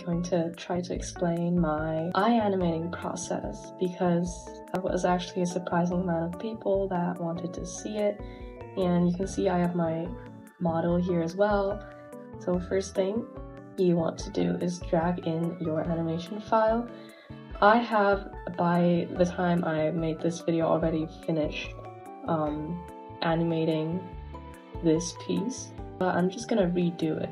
going to try to explain my eye animating process, because there was actually a surprising amount of people that wanted to see it. And you can see I have my model here as well. So first thing you want to do is drag in your animation file. I have, by the time I made this video, already finished animating this piece, but I'm just gonna redo it.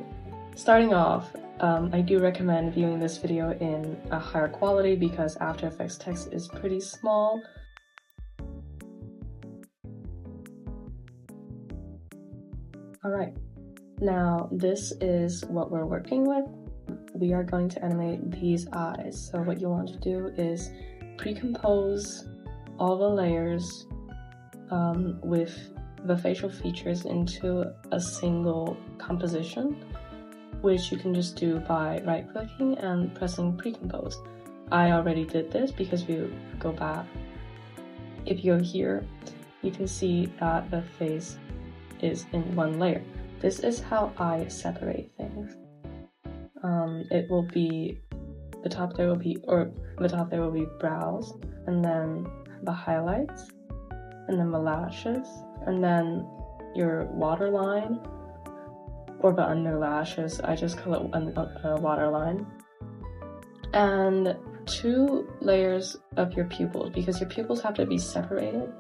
Starting off, I do recommend viewing this video in a higher quality because After Effects text is pretty small. Alright, now this is what we're working with. We are going to animate these eyes. So what you want to do is pre-compose all the layers with the facial features into a single composition, which you can just do by right-clicking and pressing pre-compose. I already did this because if you go back, if you go here, you can see that the face is in one layer. This is how I separate things. It will be, the top there will be brows, and then the highlights, and then the lashes, and then your waterline, or the under lashes. I just call it waterline. And 2 layers of your pupils, because your pupils have to be separated.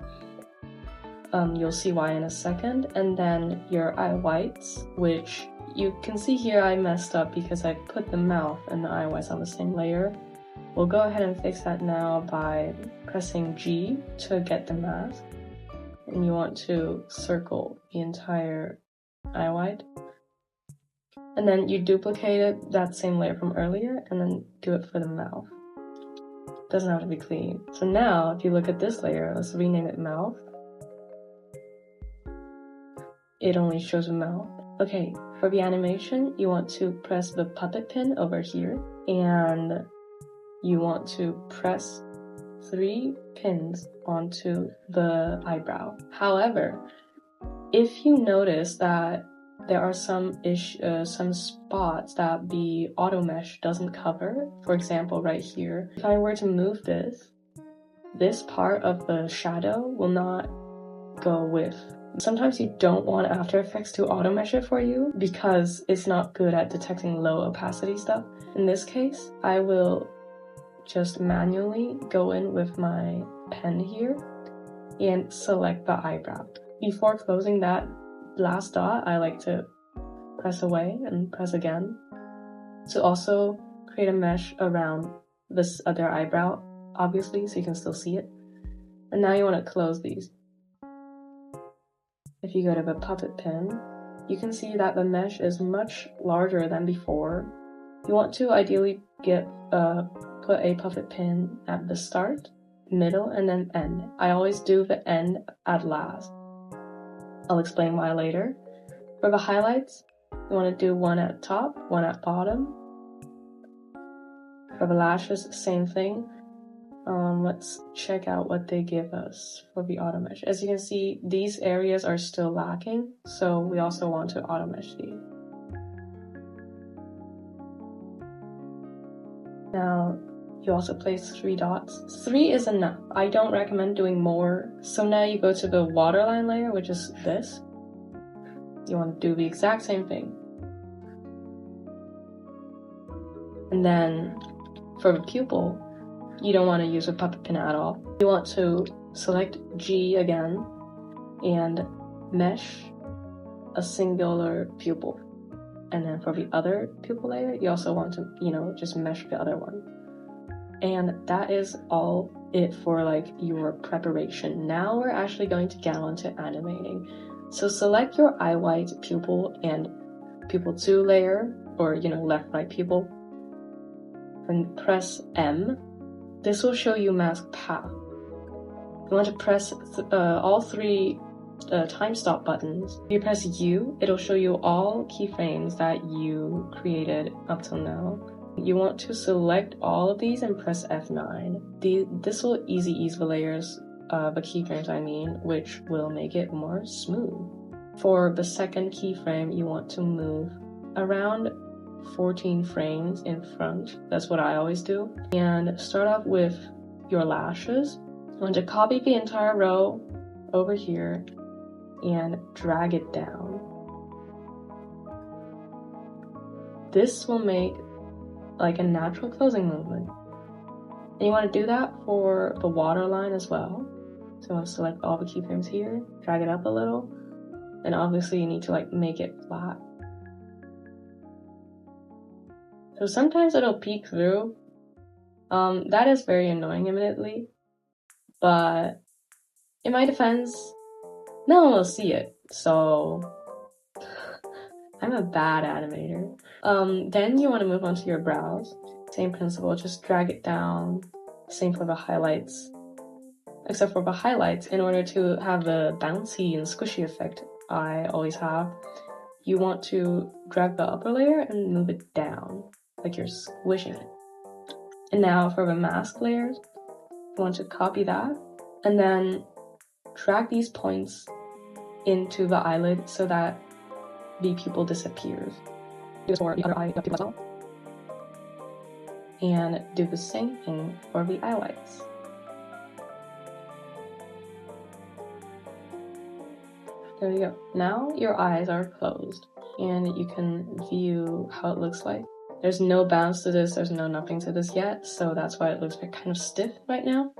You'll see why in a second. And then your eye whites, which you can see here I messed up because I put the mouth and the eye whites on the same layer. We'll go ahead and fix that now by pressing G to get the mask. And you want to circle the entire eye white. And then you duplicated that same layer from earlier and then do it for the mouth. Doesn't have to be clean. So now if you look at this layer, let's rename it mouth. It only shows a mouth. Okay, for the animation, you want to press the puppet pin over here, and you want to press 3 pins onto the eyebrow. However, if you notice that there are some spots that the auto mesh doesn't cover, for example right here, if I were to move this part of the shadow will not go with. Sometimes you don't want After Effects to auto mesh it for you because it's not good at detecting low opacity stuff. In this case, I will just manually go in with my pen here and select the eyebrow. Before closing that last dot, I like to press away and press again to also create a mesh around this other eyebrow, obviously, so you can still see it. And now you want to close these. If you go to the puppet pin, you can see that the mesh is much larger than before. You want to ideally put a puppet pin at the start, middle, and then end. I always do the end at last. I'll explain why later. For the highlights, you want to do one at top, one at bottom. For the lashes, same thing. Let's check out what they give us for the auto mesh. As you can see, these areas are still lacking, so we also want to auto mesh these. Now, you also place 3 dots. 3 is enough. I don't recommend doing more. So now you go to the waterline layer, which is this. You want to do the exact same thing. And then for the pupil, you don't want to use a puppet pin at all. You want to select G again and mesh a singular pupil. And then for the other pupil layer, you also want to, just mesh the other one. And that is all it for your preparation. Now we're actually going to get on to animating. So select your eye white pupil and pupil 2 layer, or left right pupil, and press M. This will show you mask path. You want to press all 3 time stop buttons. If you press U, it'll show you all keyframes that you created up till now. You want to select all of these and press F9. This will ease the layers, the keyframes I mean, which will make it more smooth. For the second keyframe, you want to move around 14 frames in front. That's what I always do. And start off with your lashes. You want to copy the entire row over here and drag it down. This will make like a natural closing movement. And you want to do that for the waterline as well. So I'll select all the keyframes here, drag it up a little, and obviously you need to like make it flat. So sometimes it'll peek through. That is very annoying admittedly, but in my defense, no one will see it, so I'm a bad animator. Then you want to move on to your brows. Same principle, just drag it down. Same for the highlights. Except for the highlights, in order to have the bouncy and squishy effect I always have, you want to drag the upper layer and move it down, like you're squishing it. And now for the mask layers, you want to copy that, and then drag these points into the eyelid so that the pupil disappears. Do this for the other eye pupil as well. And do the same thing for the eyelids. There you go. Now your eyes are closed and you can view how it looks like. There's no bounce to this, there's no nothing to this yet, so that's why it looks kind of stiff right now.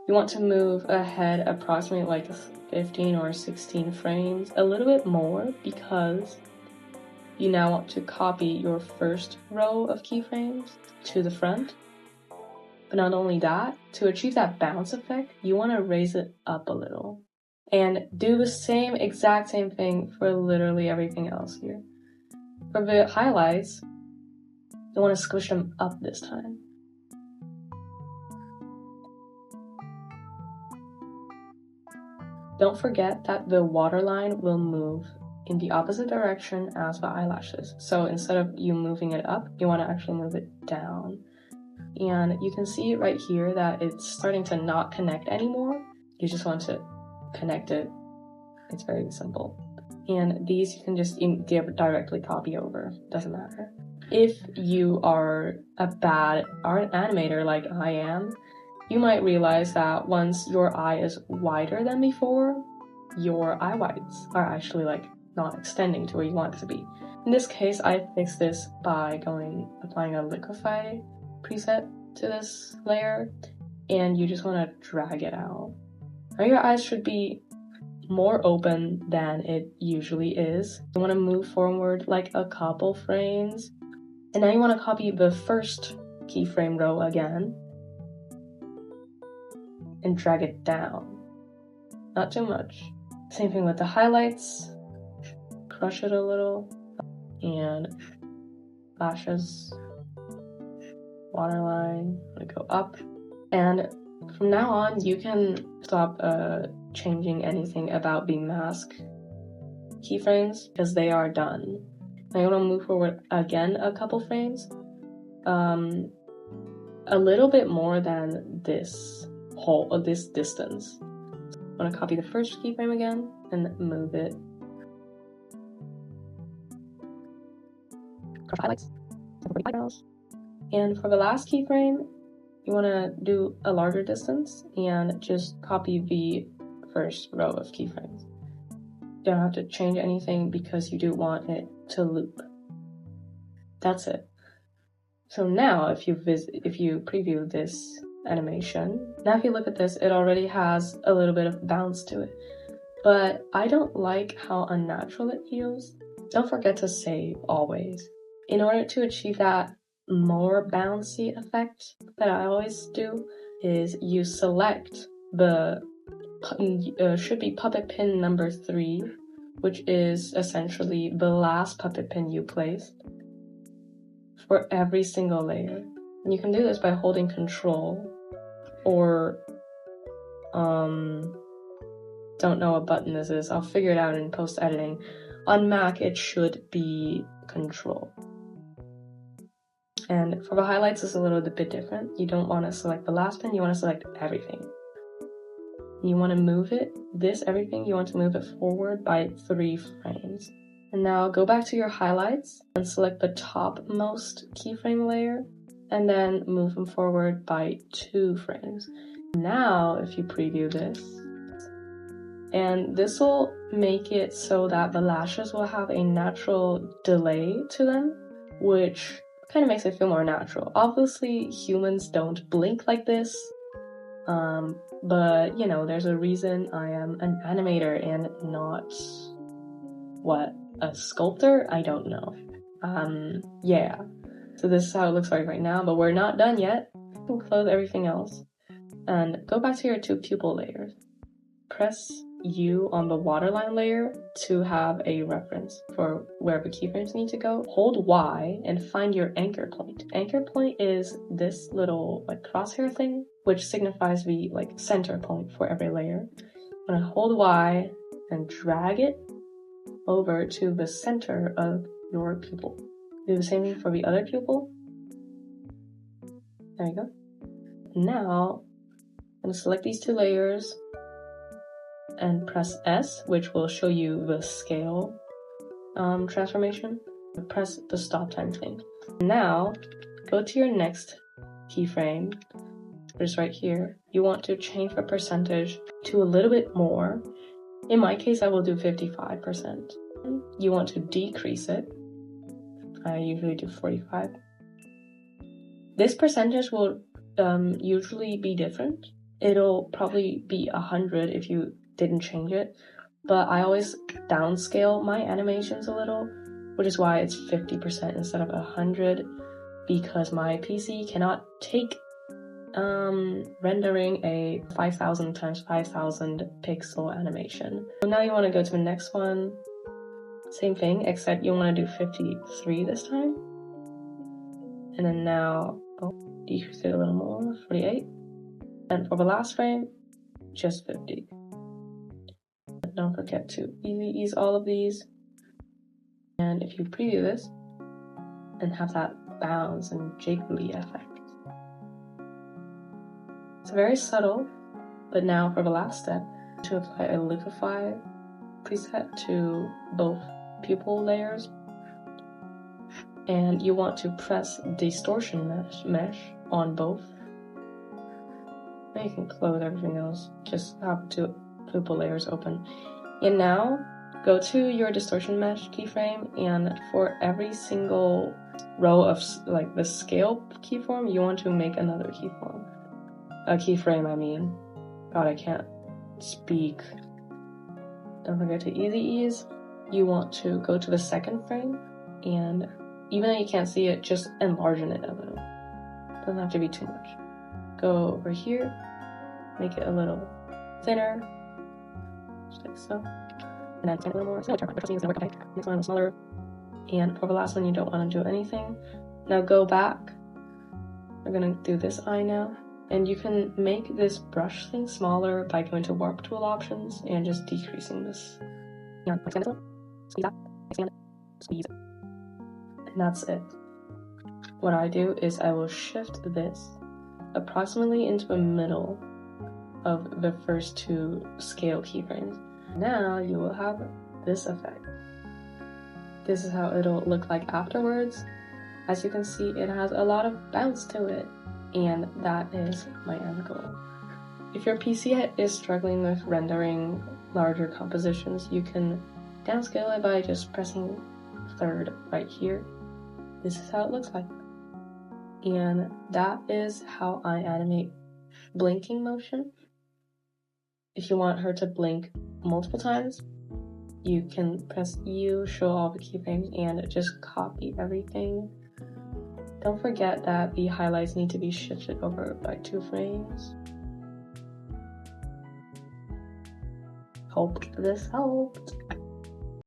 You want to move ahead approximately like 15 or 16 frames, a little bit more, because you now want to copy your first row of keyframes to the front. But not only that, to achieve that bounce effect, you want to raise it up a little. And do the exact same thing for literally everything else here. For the highlights, you want to squish them up this time. Don't forget that the waterline will move in the opposite direction as the eyelashes. So instead of you moving it up, you want to actually move it down. And you can see right here that it's starting to not connect anymore. You just want to connect it. It's very simple. And these you can just directly copy over. Doesn't matter. If you are a bad art animator like I am, you might realize that once your eye is wider than before, your eye whites are actually like not extending to where you want it to be. In this case, I fixed this by applying a liquify preset to this layer, and you just want to drag it out. Now your eyes should be more open than it usually is. You want to move forward like a couple frames, and now you want to copy the first keyframe row again and drag it down. Not too much. Same thing with the highlights. Crush it a little. And lashes, waterline, I'm gonna go up. And from now on, you can stop changing anything about the mask keyframes because they are done. Now you want to move forward again a couple frames, a little bit more than this distance. I'm gonna copy the first keyframe again and move it. Crush highlights, eyebrows. And for the last keyframe, you want to do a larger distance and just copy the first row of keyframes. You don't have to change anything because you do want it to loop. That's it. So now if you preview this animation, now if you look at this, it already has a little bit of bounce to it. But I don't like how unnatural it feels. Don't forget to save always. In order to achieve that more bouncy effect that I always do is you select the should be puppet pin number 3, which is essentially the last puppet pin you placed for every single layer. And you can do this by holding Control or don't know what button this is. I'll figure it out in post editing. On Mac it should be Control. And for the highlights, it's a little bit different. You don't want to select the last pin, you want to select everything. You want to move it, everything, you want to move it forward by 3 frames. And now go back to your highlights and select the topmost keyframe layer and then move them forward by 2 frames. Now, if you preview this, and this will make it so that the lashes will have a natural delay to them, which kind of makes it feel more natural. Obviously, humans don't blink like this, but you know, there's a reason I am an animator and not, what, a sculptor? I don't know. Yeah. So this is how it looks like right now, but we're not done yet. We'll close everything else and go back to your 2 pupil layers. Press U on the waterline layer to have a reference for where the keyframes need to go. Hold Y and find your anchor point. Anchor point is this little like crosshair thing, which signifies the like center point for every layer. I'm gonna hold Y and drag it over to the center of your pupil. Do the same thing for the other pupil. There you go. Now, I'm gonna select these 2 layers and press S, which will show you the scale transformation. Press the stop time thing. Now, go to your next keyframe, which is right here. You want to change the percentage to a little bit more. In my case, I will do 55%. You want to decrease it. I usually do 45. This percentage will usually be different. It'll probably be 100 if you didn't change it, but I always downscale my animations a little, which is why it's 50% instead of 100, because my PC cannot take rendering a 5000 times 5000 pixel animation. So now you want to go to the next one. Same thing, except you want to do 53 this time. And then now, decrease it a little more, 48. And for the last frame, just 50. But don't forget to easy ease all of these. And if you preview this, and have that bounce and jiggly effect. It's very subtle, but now for the last step, to apply a liquefy preset to both pupil layers. And you want to press distortion mesh on both. Now you can close everything else, just have 2 pupil layers open. And now go to your distortion mesh keyframe, and for every single row of like the scale keyform, you want to make another keyform. A keyframe, I mean. God, I can't speak. Don't forget to easy ease. You want to go to the second frame, and even though you can't see it, just enlargen it a little. Doesn't have to be too much. Go over here, make it a little thinner, just like so. And then a little more. So next one is smaller. And for the last one, you don't want to do anything. Now go back. We're gonna do this eye now. And you can make this brush thing smaller by going to warp tool options and just decreasing this. Expand it, squeeze that, expand it, squeeze it. And that's it. What I do is I will shift this approximately into the middle of the first 2 scale keyframes. Now you will have this effect. This is how it'll look like afterwards. As you can see, it has a lot of bounce to it, and that is my end goal. If your PC is struggling with rendering larger compositions, you can downscale it by just pressing 3rd right here. This is how it looks like. And that is how I animate blinking motion. If you want her to blink multiple times, you can press U, show all the keyframes, and just copy everything. Don't forget that the highlights need to be shifted over by 2 frames. Hope this helped.